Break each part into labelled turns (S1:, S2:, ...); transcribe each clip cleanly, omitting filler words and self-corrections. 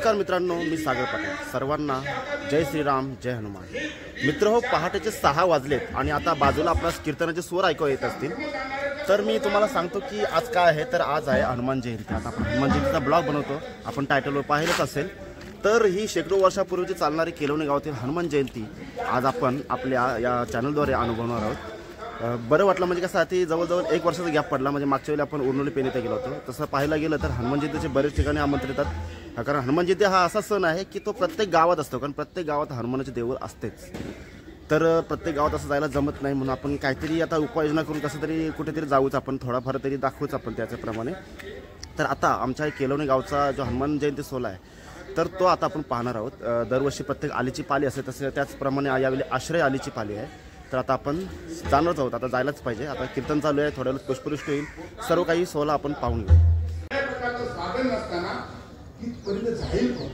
S1: नमस्कार मित्रांनो, मी सागर पाटील. सर्वांना जय श्रीराम, जय हनुमान. मित्र हो, पहाटेचे 6 वाजलेत आणि आता बाजूला आपल्याला कीर्तनाचे स्वर ऐकू येत असतील. तर मी तुम्हाला सांगतो की आज काय आहे. तर आज आहे हनुमान जयंती. आता आपण हनुमान जयंतीचा ब्लॉग बनवतो. आपण टायटलवर पाहिलंच असेल. तर ही शेकडो वर्षापूर्वीची चालणारी केलवणे गावातील हनुमान जयंती आज आपण आपल्या या चॅनलद्वारे अनुभवणार आहोत. बरं वाटलं, म्हणजे कसं ती जवळजवळ 1 वर्षाचा गॅप पडला. म्हणजे मागच्या वेळी आपण उरनोली पेन इथे गेलो होतो. तसं पाहायला गेलं तर हनुमान जयंतीचे बरेच ठिकाणी आमंत्रित येतात. कारण हनुमान जयंती हा असा सण आहे की तो प्रत्येक गावात असतो. कारण प्रत्येक गावात हनुमानाचे देऊळ असतेच. तर प्रत्येक गावात असं जायला जमत नाही, म्हणून आपण काहीतरी आता उपाययोजना करून कसं तरी कुठेतरी जाऊच, आपण थोडाफार तरी दाखवूच आपण त्याच्याप्रमाणे. तर आता आमच्या केलवणे गावचा जो हनुमान जयंती सोहळा आहे तर तो आता आपण पाहणार आहोत. दरवर्षी प्रत्येक आलीची पाली असते, तसे त्याचप्रमाणे यावेळी आश्रय आलीची पाली आहे. तर आता आपण जाणारच आहोत. आता जायलाच पाहिजे. आता कीर्तन चालू आहे, थोड्या वेळात पुष्पवृष्टी होईल. सर्व काही सोहळा आपण पाहून घेऊ.
S2: साधन नसताना तिथपर्यंत जाईल कोण?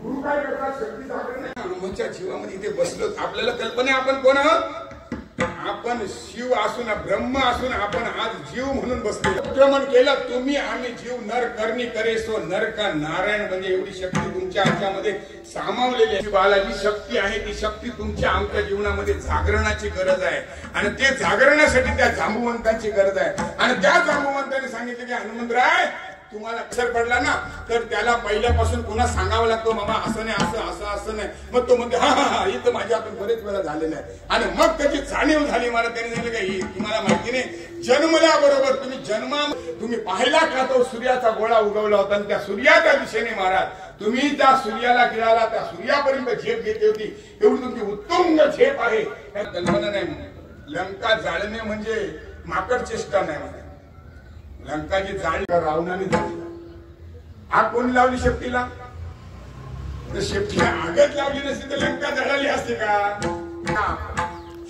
S2: गुरु काय करतात? शक्ती जागरण नाही. हनुमानच्या जीवामध्ये इथे बसलो. आपल्याला कल्पना आहे आपण कोण आहोत? आपण शिव असून, ब्रह्म असून आपण आज जीव म्हणून बसलो. आक्रमण केलं तुम्ही, आम्ही जीव नर करणी करे सो नर का नारायण. म्हणजे एवढी शक्ती तुमच्या आमच्यामध्ये सामावलेली आहे. बालाची शक्ती आहे, ती शक्ती तुमच्या आमच्या जीवनामध्ये जागरणाची गरज आहे. आणि ते जागरणासाठी त्या जांबुवंतांची गरज आहे. आणि त्या जांबुवंतांनी सांगितलं की हनुमंतराय, तुम्हाला असर पडला ना तर त्याला पहिल्यापासून पुन्हा सांगावं लागतं, मामा असं नाही, असं नाही. मग तो म्हणते हा हा हा, इथं माझ्या हातून बरेच वेळा झालेलं आहे. आणि मग त्याची जाणीव झाली. मला त्यांनी सांगितलं की तुम्हाला माहिती नाही, जन्मल्याबरोबर तुम्ही पाहिला का तो सूर्याचा गोळा उगवला होता आणि त्या सूर्याच्या दिशेने महाराज तुम्ही त्या सूर्याला गिळाला, त्या सूर्यापर्यंत झेप घेतली होती. एवढी तुमची उत्तुंग झेप आहे. कल्पना नाही. लंका जाळणे म्हणजे माकड चेष्टा नाही. लंकाची जाळी रावणाने झाली. आग कोणी लावली शेपटीला? तर शेपटीला आगच लावली नसती तर लंका जळाली असते का?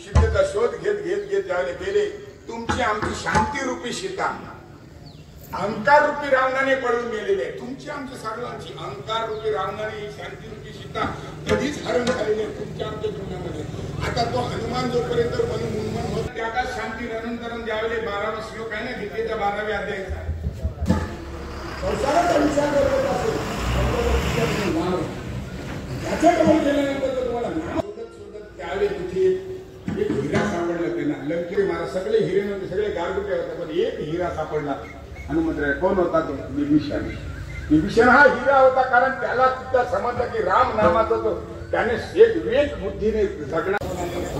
S2: सीतेचा शोध घेत घेत घेत जायला गेले. तुमची आमची शांती रूपी सीता अहंकार रूपी रावणाने पळून गेलेली आहे. तुमची आमची सर्वांची अहंकार रूपी रावणाने ही शांती रूपी सीता कधीच हरण झालेली आहे तुमच्या आमच्या जीवनामध्ये. आता तो हनुमान जोपर्यंत मनोन्मन होत त्याला शांती अनंतरम द्यावेले 12वा श्लोक आहे ना गीतेच्या 12व्या अध्यायाचा. संसाराचा विचार करत असेल त्याच्याकडे गेल्यानंतर तुम्हाला नाम शोधत त्यावेळी तिथे एक हिरा सापडला. त्यांना लंके महाराज सगळे हिरे नव्हते, सगळे गारगुटे होते, पण एक हिरा सापडला. हनुमंतराय कोण होता तो? विभीषण. विभीषण हा हिरा होता, कारण त्याला तिथं समजलं की राम नामाचा तो त्याने एक वेग बुद्धीने जगणार.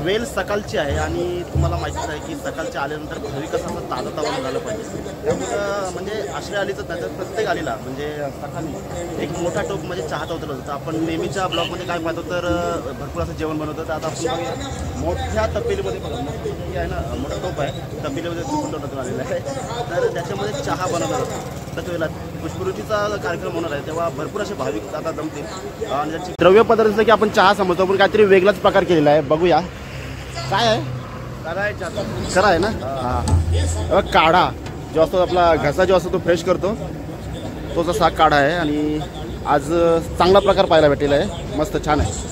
S1: वेळ सकाळची आहे आणि तुम्हाला माहितीच आहे की सकाळच्या आल्यानंतर भाविक असं ताजं झालं पाहिजे. त्यामुळं म्हणजे आश्रय आलीचं त्याच्यात प्रत्येक आलीला म्हणजे सकाळी एक मोठा टोप म्हणजे चहाचा उतरत होता. आपण नेहमीच्या ब्लॉगमध्ये काय पाहतो तर भरपूर असं जेवण बनवतं. तर आता आपण मोठ्या तपेलीमध्ये बघा, मोठी आहे ना, मोठा टोप आहे, तपेलीमध्ये चुकून आलेला आहे. तर त्याच्यामध्ये चहा बनवला जातो. त्यावेळेला पुष्पवृष्टीचा कार्यक्रम होणार आहे तेव्हा भरपूर असे भाविक आता जमतील. आणि त्याची द्रव्य पदार्थ की आपण चहा समजतो, पण काहीतरी वेगळाच प्रकार केलेला आहे. बघूया काय आहे. खरा आहे ना. हा, काढा जो असतो आपला घसा जो असतो तो फ्रेश करतो, तो जसा काढा आहे. आणि आज चांगला प्रकार पाहायला भेटेल आहे. मस्त छान आहे.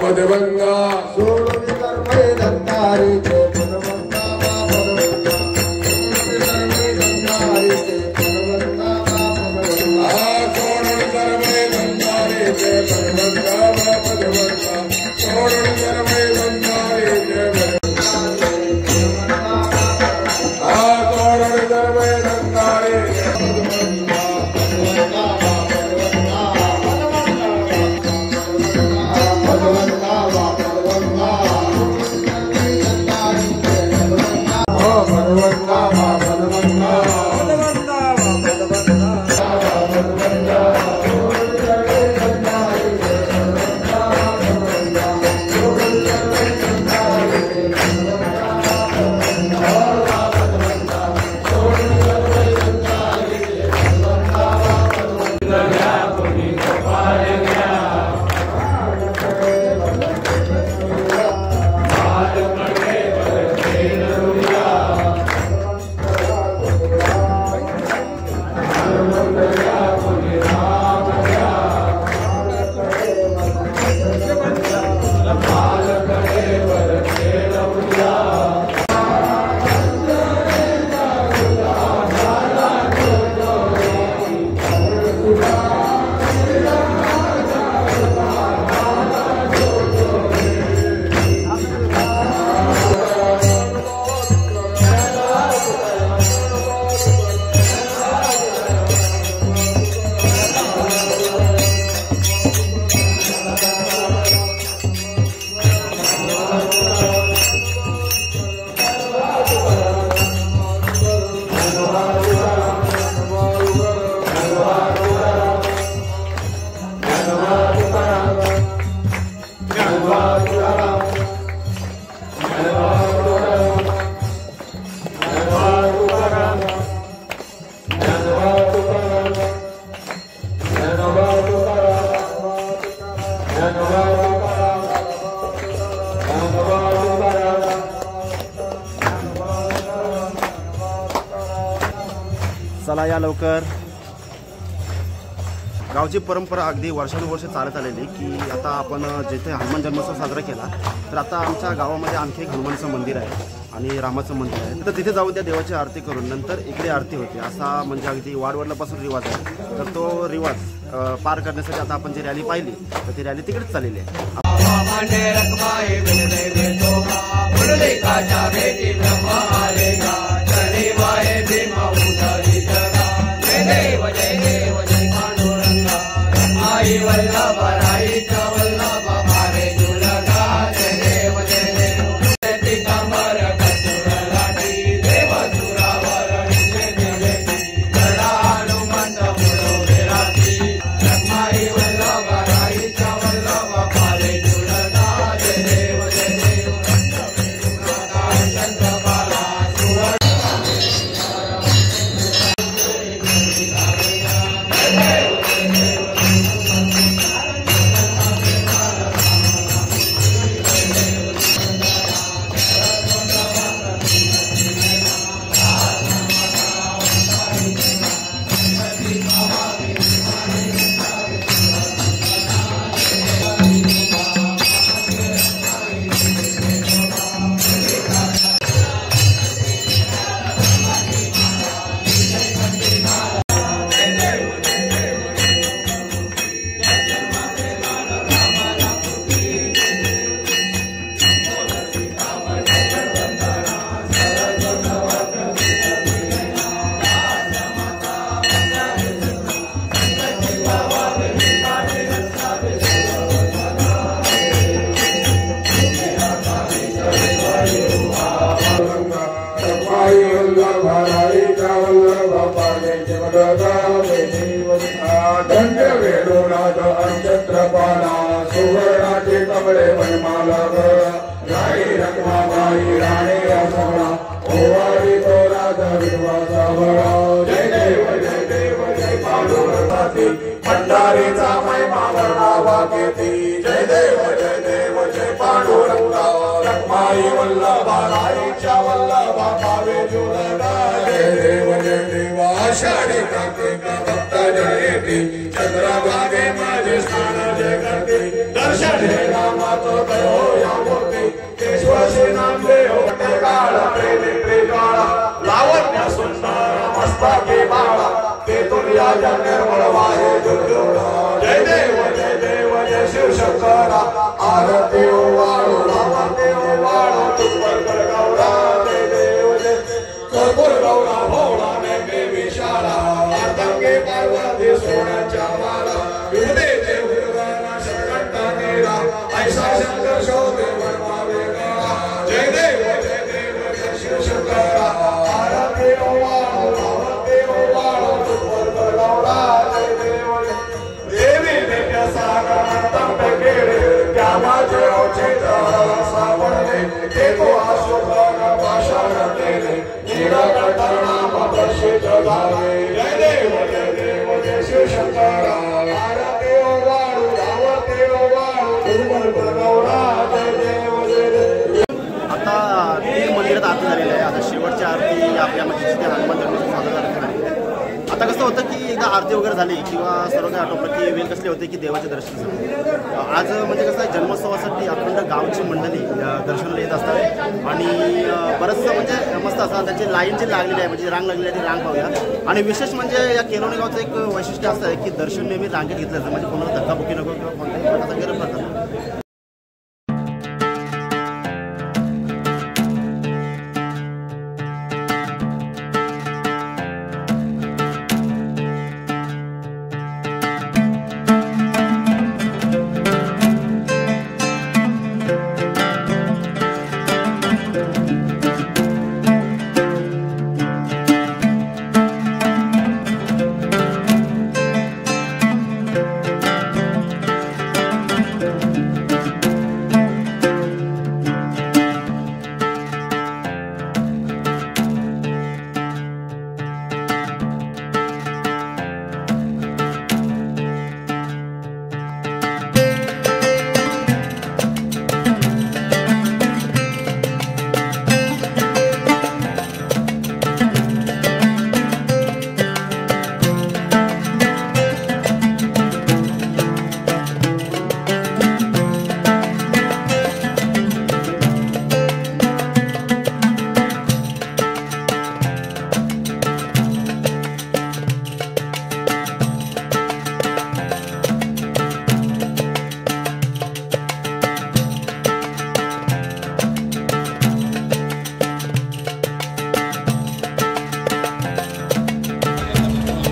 S2: पदभंगा
S3: सोडून कर्मे दंतारीचे पदवंता वा पदवंता सोडून कर्मे दंतारीचे पदवंता वा पदवंता
S2: सोडून कर्मे दंतारीचे पदभंगा वा पदभंगा सोडून कर्मे दंतारीचे सोडून कर्मे दंतारीचे
S1: चला या लवकर. गावची परंपरा अगदी वर्षानुवर्ष चालत आलेली की आता आपण जिथे हनुमान जन्मोत्सव साजरा केला तर आता आमच्या गावामध्ये आणखी एक हनुमानचं मंदिर आहे आणि रामाचं मंदिर आहे, तर तिथे जाऊन त्या देवाची आरती करून नंतर इकडे आरती होते असा म्हणजे अगदी वाडवडिलापासून रिवाज आहे. तर तो रिवाज पार करण्यासाठी आता आपण जी रॅली पाहिली तर ती रॅली तिकडेच चाललेली आहे.
S2: छत्रपाला सुवर्णाचे कमळे वनमाला राणी रखमाबाई राणे सगळा ओवाळी तो राजा विश्वासा बळा. जय देव जय पांडुरंगाची भंडारीचा महिमा वर्णावा केती. जय देव जय पांडुरंगा रखमाई वल्लभा राईच्या वल्लभा पावे जुळगा. जय देव आषाढी कार्तिक भक्त जयती चंद्रभागे माझे स्नान जय करते दर्शन हे राम
S4: लावण्य सुंदर मस्तके बाळा ते तुर्या निर्मळ वाहे जय देव जय शिव शंकरा आरती वाळू लावते वाळू तुपर गौरा जय देव जय कर्पूर गौरा भोळा ने विशाला आतंके पार्वती सोन्याच्या माला विदे देव दुर्गा शंकर नीरा ऐसा शंकर शोधे वनमावे जय देव जय शिव शंकरा आरती वाळू लावते वाळू तुपर गौरा जय देव देवी देव्या सागरंतम केळे त्या माझे औचित्य सावळले ते तो आशोभन भाषण केले नीलकंठ नाम दर्शित झाले जय देव जय शिव शंकरा आरती वाळू लावते वाळू तुपर गौरा जय देव
S1: आता 3 मंदिरात आरती झालेली आहे. आता शेवटची आरती आपल्या म्हणजे जिथे हनुमान जन्मोत्सव साजरा झालेली आहे. आता कसं होतं की एकदा आरती वगैरे झाली किंवा सर्व काही आटोपलं की वेळ कसले होते की देवाचे दर्शन झाले. आज म्हणजे कसं आहे जन्मोत्सवासाठी अखंड गावची मंडळी दर्शनाला येत असतात आणि बरंचसं म्हणजे मस्त असं त्याची लाईन जी लागलेली आहे म्हणजे रांग लागलेली आहे ती रांग पाहूया. आणि विशेष म्हणजे या केलोनी गावचं एक वैशिष्ट्य असं आहे की दर्शन नेहमी रांगेत घेतलं जातं म्हणजे कोणाला धक्काबुक्की नको किंवा कोणत्याही प्रकारचा गैरप्रकार नको.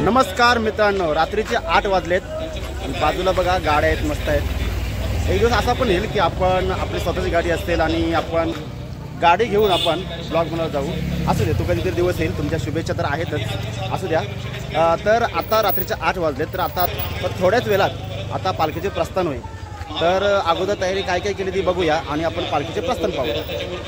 S1: नमस्कार मित्रांनो, रात्रीचे 8 वाजलेत आणि बाजूला बघा गाड्या आहेत, मस्त आहेत. एक दिवस असा पण येईल की आपण आपली स्वतःची गाडी असेल आणि आपण गाडी घेऊन आपण ब्लॉग बनवत जाऊ. असू दे, तो कधीतरी दिवस येईल. तुमच्या शुभेच्छा तर आहेतच, असू द्या. तर आता रात्रीचे 8 वाजलेत, तर आता थोड्याच वेळात आता पालखीचे प्रस्थान होईल. तर अगोदर तयारी काय काय केली ती बघूया आणि आपण पालखीचे प्रस्थान पाहू.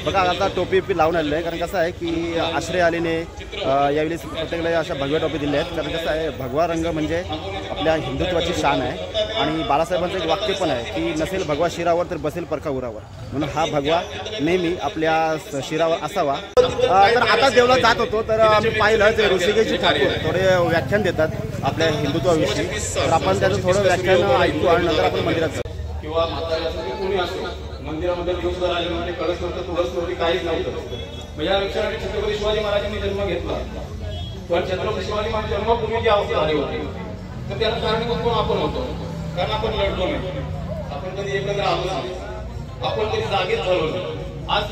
S1: बघा आता टोपी लावून आलेलं आहे, कारण कसं आहे की आश्रय आलीने यावेळी प्रत्येकाला अशा भगव्या टोपी दिल्या आहेत. कारण कसं आहे, भगवा रंग म्हणजे आपल्या हिंदुत्वाची शान आहे आणि बाळासाहेबांचं एक वाक्य पण आहे की नसेल भगवा शिरावर तर बसेल परका उरावर, म्हणून हा भगवा नेहमी आपल्या शिरावर असावा. तर आता देवला जात होतो तर आम्ही पाहिलं ते ऋषिकेशजी ठाकूर थोडे व्याख्यान देतात आपल्या हिंदुत्वाविषयी. तर आपण त्याचं थोडं व्याख्यान ऐकू आणि नंतर आपण मंदिरात जाऊ.
S5: किंवा म्हातारी असो कोणी असो, मंदिरामध्ये दिवसभर आले म्हणजे कळस नव्हतं, तुळस नव्हती, काहीच नव्हतं. म्हणजे यापेक्षा छत्रपती शिवाजी महाराजांनी जन्म घेतला, पण छत्रपती शिवाजी महाराज जन्मभूमी जी अवस्था झाली होती तर त्याला कारणीभूत कोण आपण होतो, कारण आपण लढलो नाही, आपण कधी एकत्र आलो नाही, आपण कधी जागेत झालो नाही. आज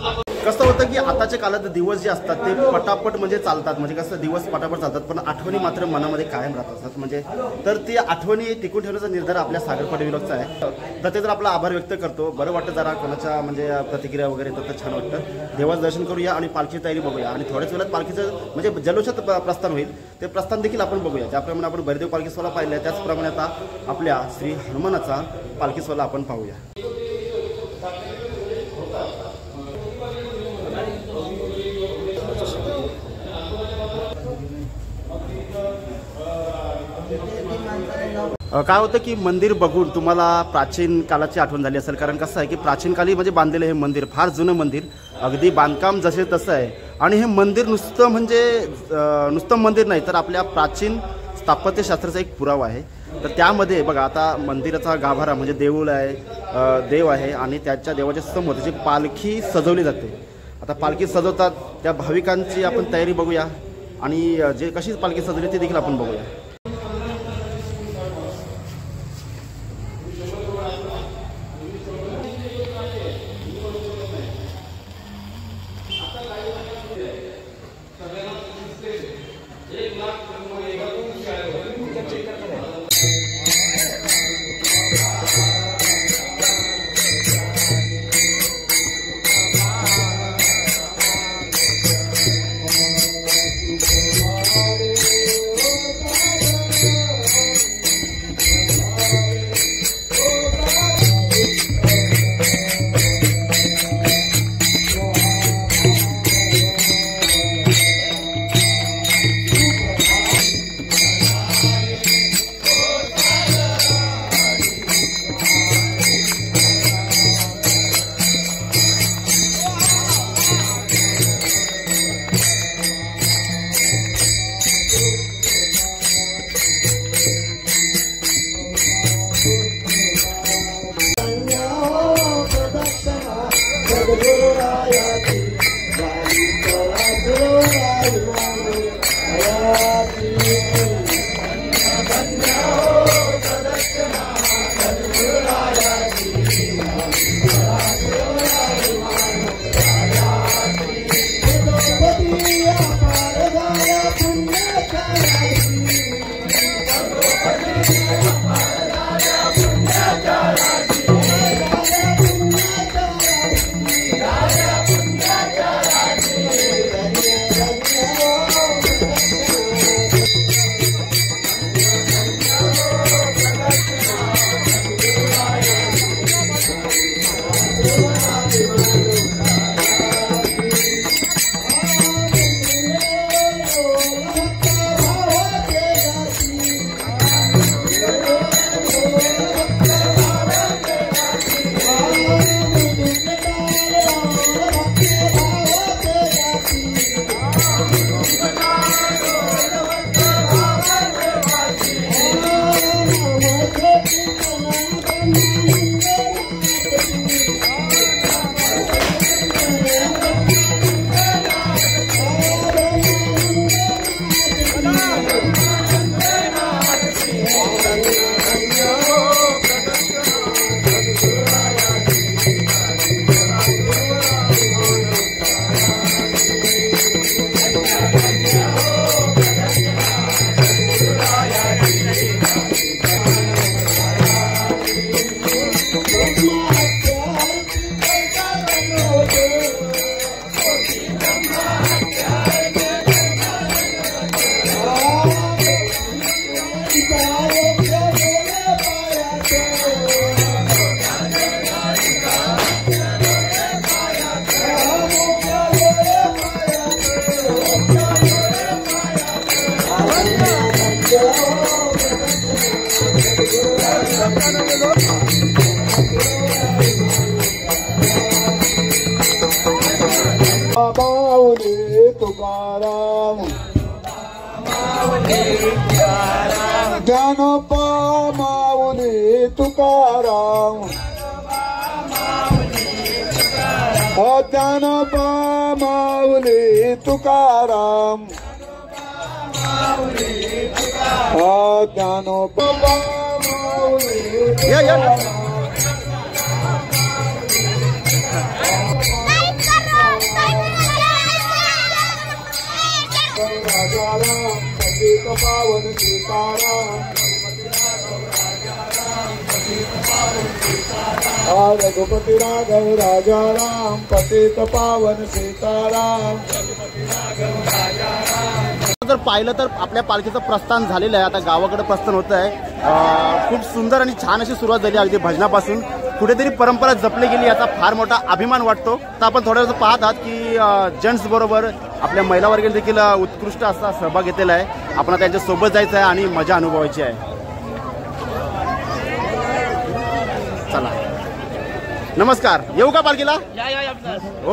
S1: कसं होतं की आताच्या काळात दिवस जे असतात ते पटापट म्हणजे चालतात, म्हणजे कसं दिवस पटापट चालतात, पण आठवणी मात्र मनामध्ये कायम राहत असतात. म्हणजे तर ती आठवणी टिकून ठेवण्याचा निर्धार आपल्या सागर पडविलॉगचा आहे. तर ते जर आपला आभार व्यक्त करतो, बरं वाटतं जरा कोणाच्या म्हणजे प्रतिक्रिया वगैरे येतात तर छान वाटतं. देवाचं दर्शन करूया आणि पालखी तयारी बघूया आणि थोड्याच वेळात पालखीचं म्हणजे जल्लोषात प्रस्थान होईल, ते प्रस्थान देखील आपण बघूया. ज्याप्रमाणे आपण भैरदेव पालखी सोहळा पाहिला त्याचप्रमाणे आता आपल्या श्री हनुमानाचा पालखी सोहळा आपण पाहूया. काय होतं की मंदिर बघून तुम्हाला प्राचीन काळाची आठवण झाली असेल, कारण कसं आहे की प्राचीन काली म्हणजे बांधलेलं हे मंदिर फार जुनं मंदिर, अगदी बांधकाम जसे तसं आहे. आणि हे मंदिर नुसतं मंदिर नाही तर आपल्या प्राचीन स्थापत्यशास्त्राचा एक पुरावा आहे. तर त्यामध्ये बघा आता मंदिराचा गाभारा म्हणजे देऊळ आहे, देव आहे आणि त्याच्या देवाच्या समोर त्याची पालखी सजवली जाते. आता पालखी सजवतात त्या भाविकांची आपण तयारी बघूया आणि जे कशी पालखी सजवली ती देखील आपण बघूया.
S3: माऊली तुकाराम ज्ञानोबा माऊली तुकाराम ज्ञानोबा माऊली तुकाराम ज्ञानोबा माऊली राजाराम पतित पावन सीताराम रघुपति राघव राजाराम पतित पावन सीताराम.
S1: जर पाहिलं तर आपल्या पालखीचं प्रस्थान झालेलं आहे. आता गावाकडे प्रस्थान होत आहे. खूप सुंदर आणि छान अशी सुरुवात झाली अगदी भजनापासून. कुठेतरी परंपरा जपली गेली याचा फार मोठा अभिमान वाटतो. तर आपण थोडंसं पाहत आहात की जेंट्स बरोबर आपल्या महिला वर्गाने देखील उत्कृष्ट असा सहभाग घेतलेला आहे. आपण त्यांच्या सोबत जायचं आहे आणि मजा अनुभवायची आहे. चला नमस्कार. येऊ का पालखीला?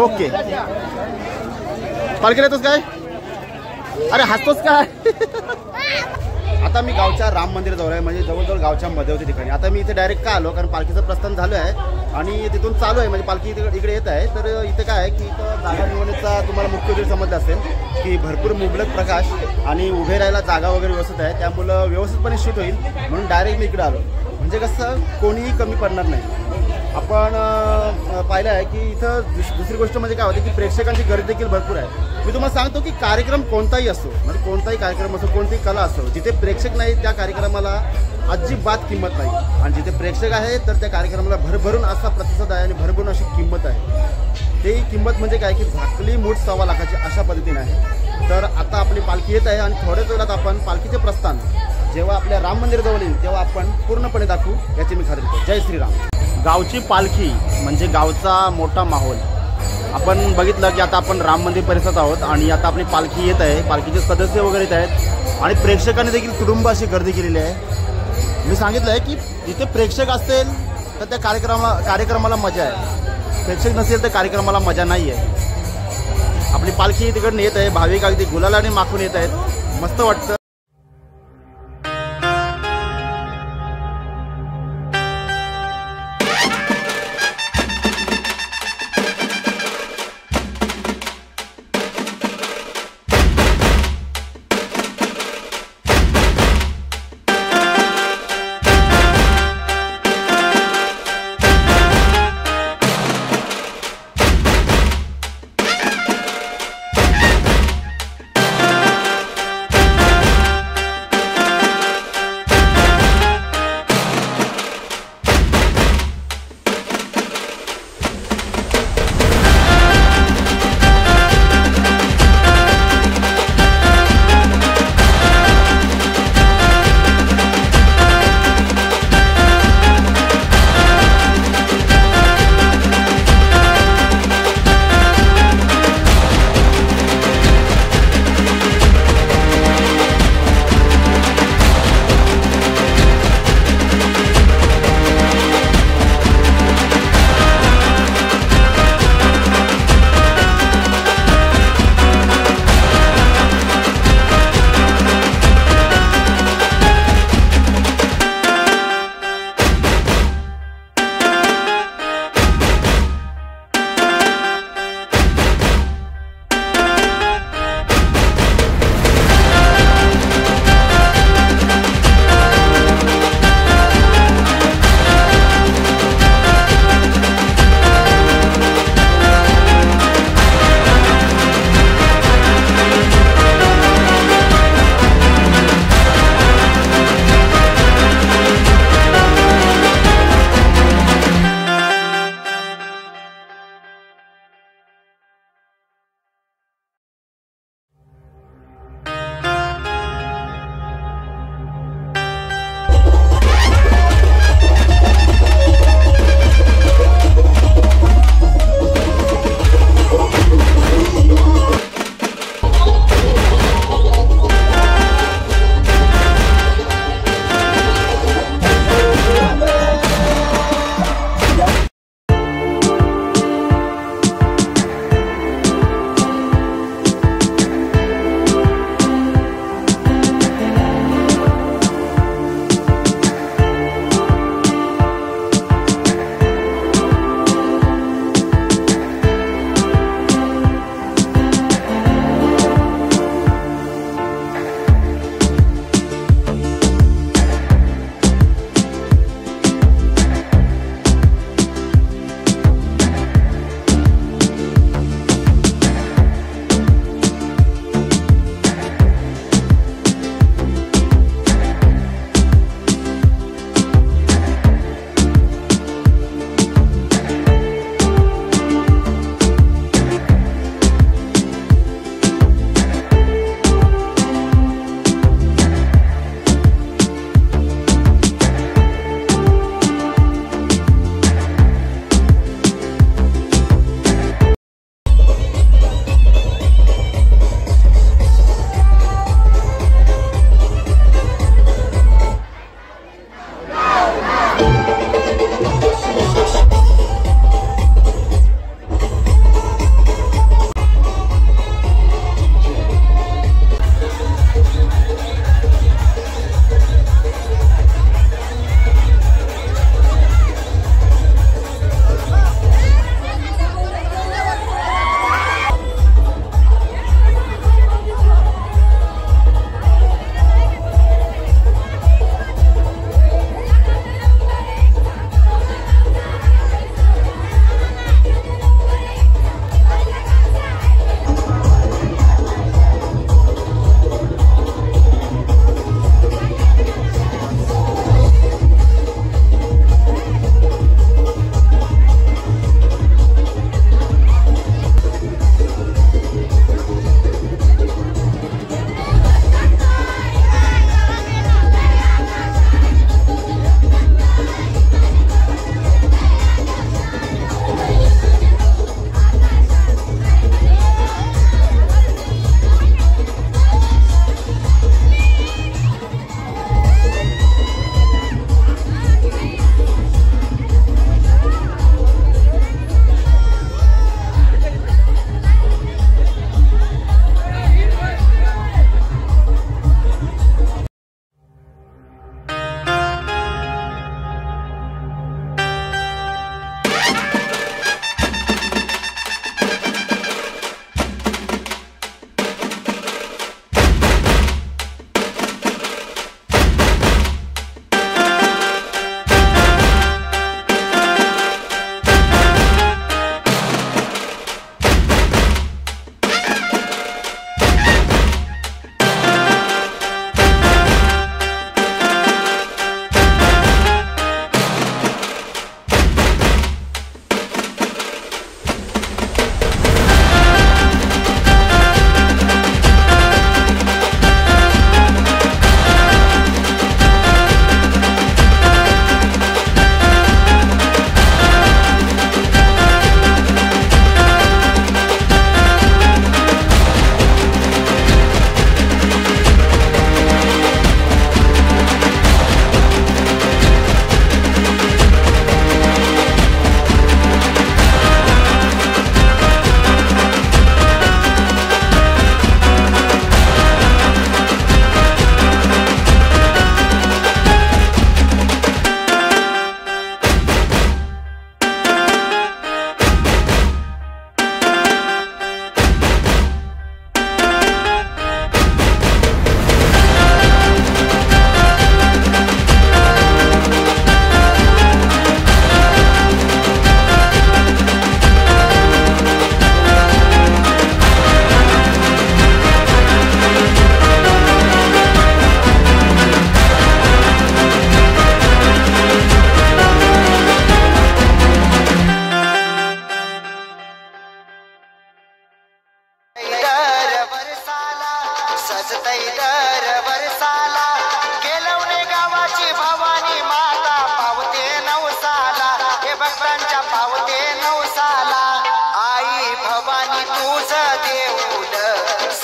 S1: ओके. पालखीला येतोस काय? अरे हसतोस काय? आता मी गावच्या राम मंदिराजवळ आहे, म्हणजे जवळजवळ गावच्या मध्यवर्ती ठिकाणी. आता मी इथे डायरेक्ट का आलो, कारण पालखीचं प्रस्थान झालं आहे आणि तिथून चालू आहे, म्हणजे पालखी इकडे येत आहे. तर इथे काय आहे की इथं जागा निवडण्याचा तुम्हाला मुख्य उद्देश समजला असेल की भरपूर मुबलक प्रकाश आणि उभे राहायला जागा वगैरे व्यवस्थित आहे, त्यामुळं व्यवस्थितपणे शूट होईल म्हणून डायरेक्ट मी इकडे आलो. म्हणजे कसं कोणीही कमी पडणार नाही. आपण पाहिलं आहे की इथं दुसरी गोष्ट म्हणजे काय होते की प्रेक्षकांची गर्दी देखील भरपूर आहे. मी तुम्हाला सांगतो की कार्यक्रम कोणताही असो, म्हणजे कोणताही कार्यक्रम असो, कोणतीही कला असो, जिथे प्रेक्षक नाही त्या कार्यक्रमाला अजिबात किंमत नाही. आणि जिथे प्रेक्षक आहे तर त्या कार्यक्रमाला भरभरून असा प्रतिसाद आहे आणि भरभरून अशी किंमत आहे. ते किंमत म्हणजे काय की झाकली मूठ 1.25 लाखाची अशा पद्धतीने आहे. तर आता आपली पालखी येत आहे आणि थोड्याच वेळात आपण पालखीचे प्रस्थान जेव्हा आपल्या राम मंदिराजवळ येईल तेव्हा आपण पूर्णपणे दाखवू याची मी खात्री करतो. जय श्रीराम. गावची पालखी म्हणजे गावचा मोठा माहोल. आपण बघितलं की आता आपण राम मंदिर परिसरात आहोत आणि आता आपली पालखी येत आहे. पालखीचे सदस्य वगैरे येत आहेत आणि प्रेक्षकांनी देखील तुडुंब अशी गर्दी केलेली आहे. मी सांगितलं आहे की जिथे प्रेक्षक असेल तर त्या कार्यक्रमाला मजा आहे, प्रेक्षक नसेल तर कार्यक्रमाला मजा नाही आहे. आपली पालखी तिकडून येत आहे, भाविक अगदी गुलालाने माखून येत आहेत, मस्त वाटतं.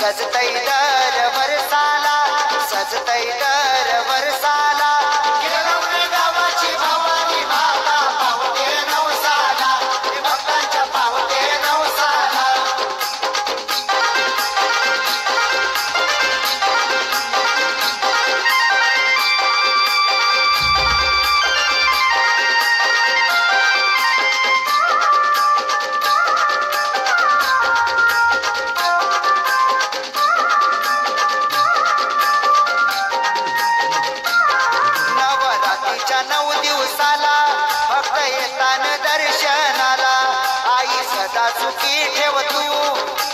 S6: सजतई दर वरसाला सजतई दर वरसाला केळवणे गावाची भवानी माता पावते नवसाला भक्तांच्या पावते नवसाला नवरात्रीच्या 9 दिवसाला भक्त येतान दर्शनाला आई सदा सुखी ठेव तू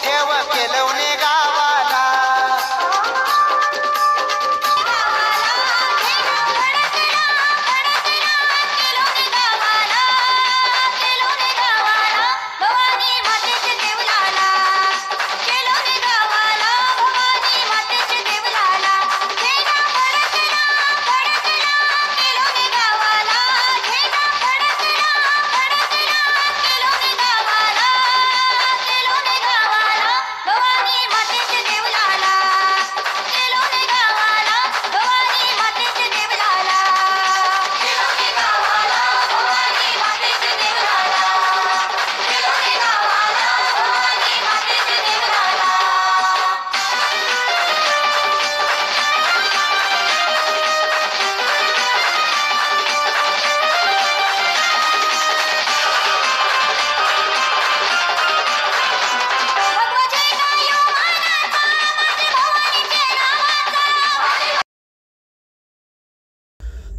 S6: ठेव केलवणे गावाला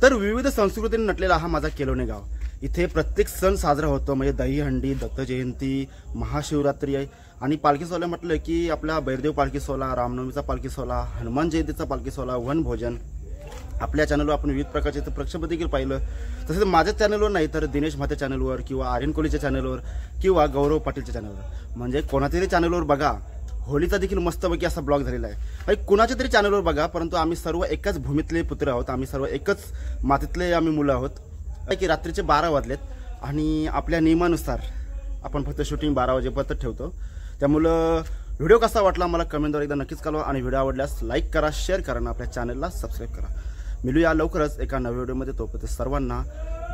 S1: तर विविध संस्कृतीने नटलेला हा माझा केलोने गाव. इथे प्रत्येक सण साजरा होतो, म्हणजे दहीहंडी, दत्त जयंती, महाशिवरात्री आहे आणि पालखी सोहळा म्हटलं की आपला बैरदेव पालखी सोहळा, रामनवमीचा पालखी सोहळा, हनुमान जयंतीचा पालखी सोहळा, वनभोजन. आपल्या चॅनलवर आपण विविध प्रकारचे प्रक्षेप देखील पाहिलं. तसेच माझ्या चॅनलवर नाही तर दिनेश म्हाते चॅनलवर किंवा आर्यन कोहलीच्या चॅनलवर किंवा गौरव पाटीलच्या चॅनलवर, म्हणजे कोणाच्यातरी चॅनलवर बघा. होळीचा देखील मस्तपैकी असा ब्लॉग झालेला आहे. कुणाच्या तरी चॅनलवर बघा, परंतु आम्ही सर्व एकाच भूमीतले पुत्र आहोत, आम्ही सर्व एकच मातीतले आम्ही मुलं आहोत. की रात्रीचे 12 वाजलेत आणि आपल्या नियमानुसार आपण फक्त शूटिंग 12 वाजेपर्यंत ठेवतो. त्यामुळं व्हिडिओ कसा वाटला मला कमेंटद्वारे एकदा नक्कीच कळवा आणि व्हिडिओ आवडल्यास लाईक करा, शेअर करा आणि आपल्या चॅनलला सबस्क्राईब करा. मिळूया लवकरच एका नव्या व्हिडिओमध्ये. तोपर्यंत सर्वांना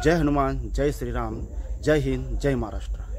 S1: जय हनुमान, जय श्रीराम, जय हिंद, जय महाराष्ट्र.